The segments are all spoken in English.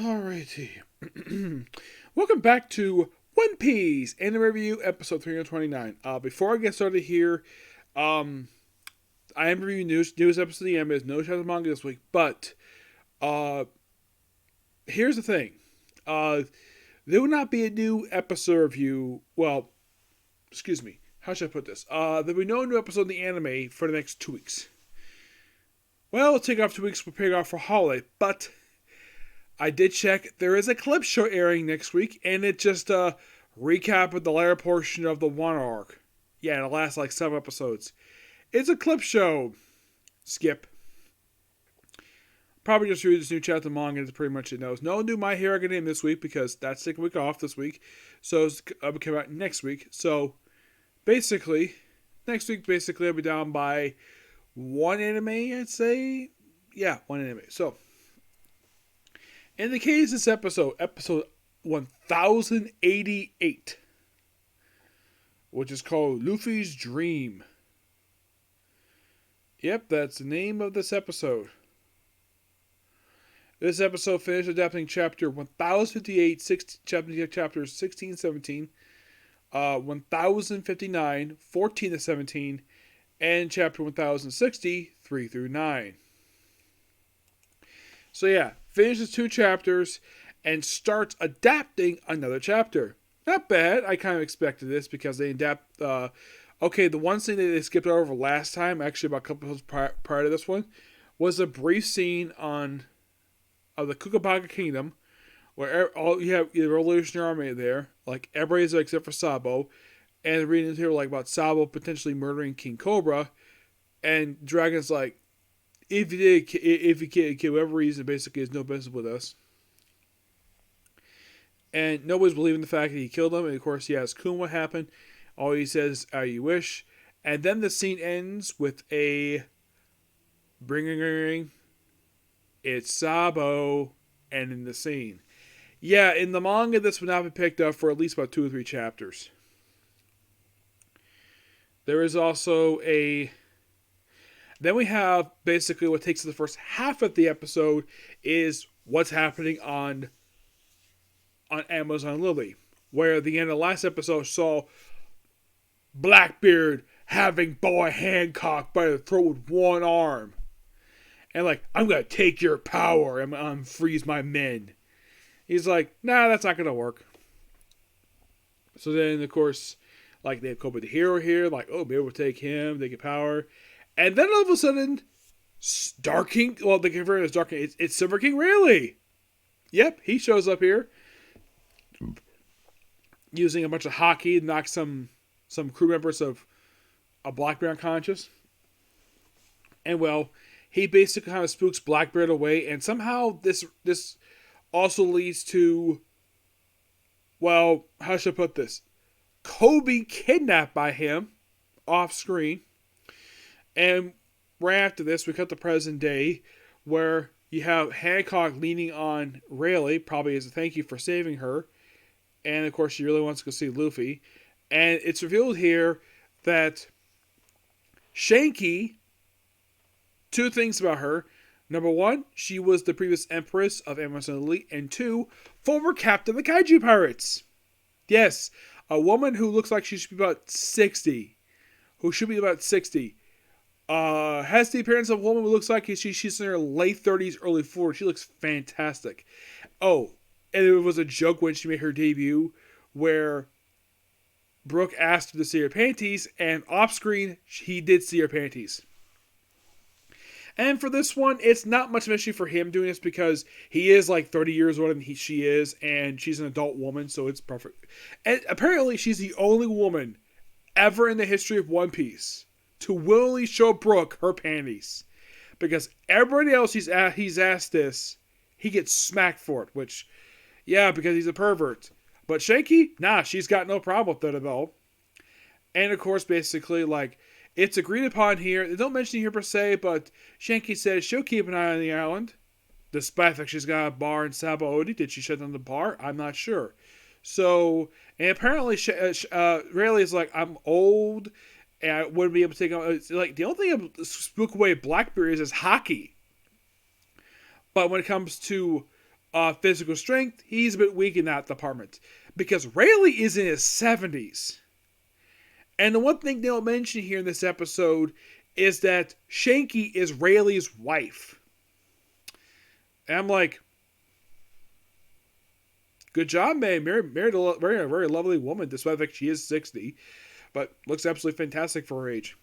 Alrighty. Welcome back to One Piece Anime Review, episode 329. Before I get started here, I am reviewing news episode of the anime. There's no chapter manga this week, but here's the thing. There will not be a new episode review. Well, excuse me. How should I put this? There will be no new episode in the anime for the next 2 weeks. Well, we'll take off 2 weeks preparing off for holiday, but I did check. There is a clip show airing next week, and it just recap of the latter portion of the one arc. Yeah, it lasts like 7 episodes. It's a clip show. Skip. Probably just read this new chapter of manga. It's pretty much it knows. No new My Hero Academia this week because that's taking a week off this week. So it'll come out next week. So basically, next week I'll be down by one anime, I'd say. Yeah, one anime. So in the case of this episode 1088, which is called Luffy's Dream. Yep, that's the name of this episode. This episode finished adapting chapter 1058, chapters 16 17, 1059, 14 to 17, and chapter 1060, 3 through 9. So yeah, finishes 2 chapters and starts adapting another chapter. Not bad. I kind of expected this because they adapt. Okay, the one scene that they skipped over last time, actually about a couple of prior to this one, was a brief scene of the Kukabaga Kingdom, where all you have the Revolutionary Army there, like everybody's there except for Sabo, and reading here like about Sabo potentially murdering King Cobra, and Dragon's like, if you can't kill whatever reason, basically has no business with us. And nobody's believing the fact that he killed him. And of course, he asks Kun what happened. All he says, you wish. And then the scene ends with a ring. It's Sabo ending the scene. Yeah, in the manga, this would not be picked up for at least about 2 or 3 chapters. There is also Then we have basically what takes the first half of the episode is what's happening on Amazon Lily, where the end of the last episode saw Blackbeard having Boy Hancock by the throat with one arm. And like, I'm going to take your power and freeze my men. He's like, nah, that's not going to work. So then, of course, like they have Kobe the Hero here, like, oh, maybe we'll take him, they get power. And then all of a sudden, Dark King, well, they convert it as Dark King, it's Silver King Rayleigh. Yep, he shows up here. Using a bunch of hockey to knock some crew members of Blackbeard unconscious. And well, he basically kind of spooks Blackbeard away, and somehow this also leads to, well, how should I put this? Kobe kidnapped by him off screen. And right after this, we cut to present day, where you have Hancock leaning on Rayleigh, probably as a thank you for saving her. And of course, she really wants to go see Luffy. And it's revealed here that Shanky, 2 things about her. Number 1, she was the previous empress of Amazon Lily. And 2, former captain of the Kaiju Pirates. Yes, a woman who looks like she should be about 60. Has the appearance of a woman who looks like she's in her late 30s, early 40s. She looks fantastic. Oh, and it was a joke when she made her debut where Brooke asked her to see her panties, and off screen, he did see her panties. And for this one, it's not much of an issue for him doing this because he is like 30 years older than she is, and she's an adult woman, so it's perfect. And apparently, she's the only woman ever in the history of One Piece to willingly show Brooke her panties. Because everybody else he's asked this, he gets smacked for it, which, yeah, because he's a pervert. But Shanky, nah, she's got no problem with it at all. And of course, basically, like, it's agreed upon here. They don't mention it here per se, but Shanky says she'll keep an eye on the island. Despite the fact she's got a bar in Sabaody. Did she shut down the bar? I'm not sure. So, and apparently, Rayleigh is like, I'm old, and I wouldn't be able to take on. Like, the only thing that spook away Blackbeard is hockey. But when it comes to Physical strength, he's a bit weak in that department. Because Rayleigh is in his 70s. And the one thing they'll mention here in this episode is that Shanky is Rayleigh's wife. And I'm like, good job, man. Married a very lovely woman, despite the fact she is 60. But looks absolutely fantastic for her age.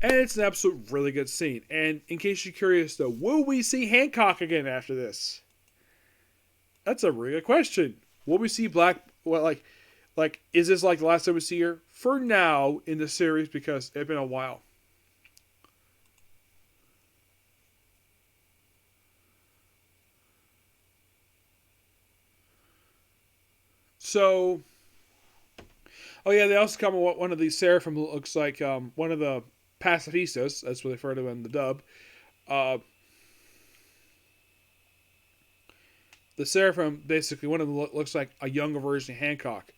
And it's an absolute really good scene. And in case you're curious, though, will we see Hancock again after this? That's a really good question. Will we see Black... Well, is this like the last time we see her? For now, in the series, because it's been a while. So... Oh yeah, they also come with one of these Seraphim who looks like one of the pacifistas. That's what they refer to in the dub. The Seraphim, basically, one of them looks like a younger version of Hancock.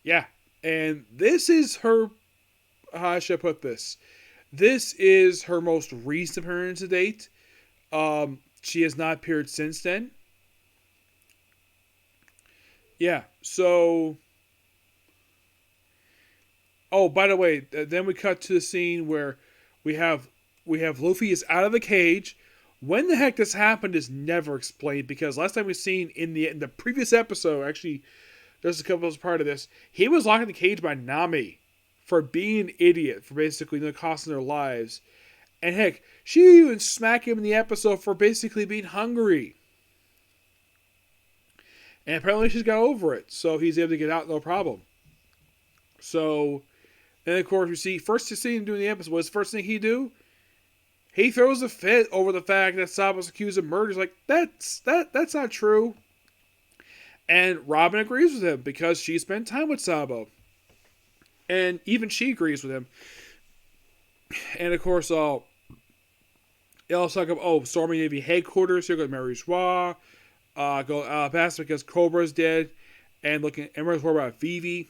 Yeah, and this is her... How should I put this? This is her most recent appearance to date. She has not appeared since then. Yeah, so... Oh, by the way, then we cut to the scene where we have Luffy is out of the cage. When the heck this happened is never explained, because last time we seen in the previous episode, actually, there's a couple of part of this, he was locked in the cage by Nami for being an idiot, for basically costing their lives. And heck, she even smacked him in the episode for basically being hungry. And apparently she's got over it, so he's able to get out no problem. So... And of course, we see first to see him doing the episode. What's the first thing he do? He throws a fit over the fact that Sabo's accused of murder. He's like, that's not true. And Robin agrees with him because she spent time with Sabo, and even she agrees with him. And of course, they also talk about Stormy Navy headquarters. Here go Mary Joie, go Alabasta because Cobra's dead, and looking. And we're talking about Vivi.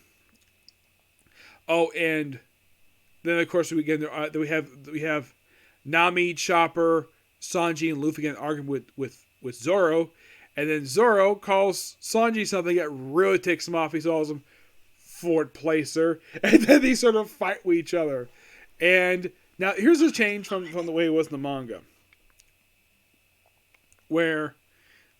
Oh, and then of course we have Nami, Chopper, Sanji, and Luffy getting arguing with Zoro, and then Zoro calls Sanji something that really ticks him off. He calls him Fort Placer, and then they sort of fight with each other. And now here's a change from the way it was in the manga, where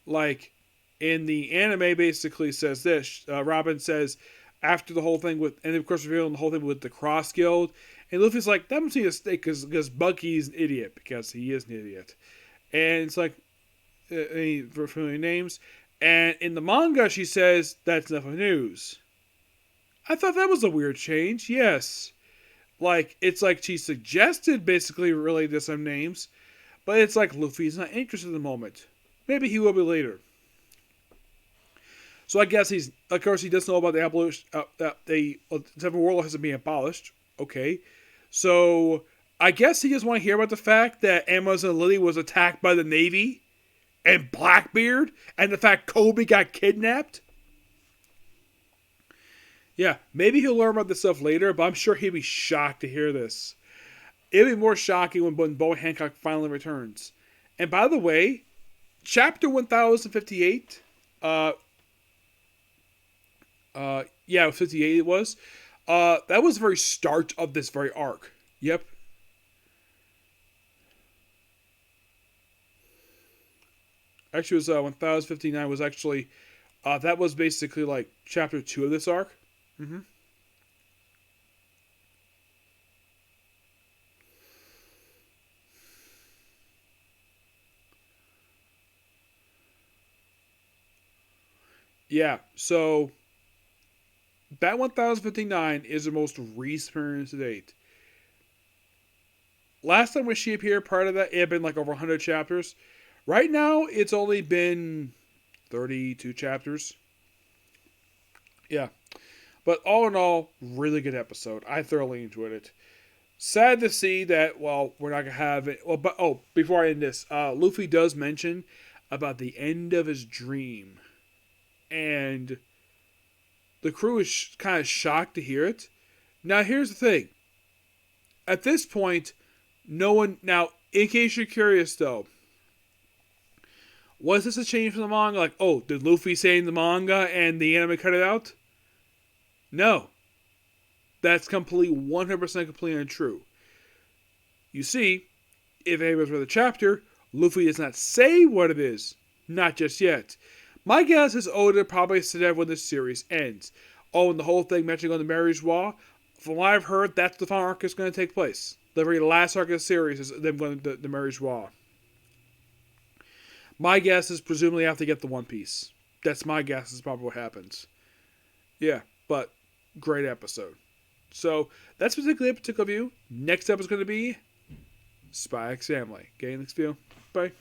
like in the anime basically says this. Robin says. After the whole thing with, and of course revealing the whole thing with the Cross Guild, and Luffy's like, that must be a mistake because Bucky's an idiot, because he is an idiot, and it's like, any familiar names, and in the manga she says that's enough of news. I thought that was a weird change. Yes, like it's like she suggested basically related to some names, but it's like Luffy's not interested at the moment. Maybe he will be later. So I guess he does know about the abolition, the Seven World hasn't been abolished. Okay. So I guess he just want to hear about the fact that Amazon Lily was attacked by the Navy and Blackbeard, and the fact Kobe got kidnapped. Yeah, maybe he'll learn about this stuff later, but I'm sure he'd be shocked to hear this. It'll be more shocking when Boa Hancock finally returns. And by the way, chapter 1058, it was 58 it was. That was the very start of this very arc. Yep. Actually, it was 1059 was actually, that was basically like chapter 2 of this arc. Mm-hmm. Yeah, so that 1059 is the most recent appearance to date. Last time when she appeared, part of that, it had been like over 100 chapters. Right now, it's only been 32 chapters. Yeah. But all in all, really good episode. I thoroughly enjoyed it. Sad to see that, well, we're not going to have it. Well, but, before I end this, Luffy does mention about the end of his dream. And the crew is kind of shocked to hear it. Now, here's the thing. At this point, no one... Now, in case you're curious, though, Was this a change from the manga? Like, oh, did Luffy say in the manga and the anime cut it out? No. That's completely 100% completely untrue. You see, if anybody's read the chapter, Luffy does not say what it is. Not just yet. My guess is Oda probably said when this series ends. Oh, and the whole thing mentioning on the marriage wall, from what I've heard, that's the final arc is going to take place. The very last arc of the series is them going to the marriage wall. My guess is presumably have to get the One Piece. That's my guess is probably what happens. Yeah, but great episode. So that's particular view. Next episode is going to be Spy X Family. Getting this view. Bye.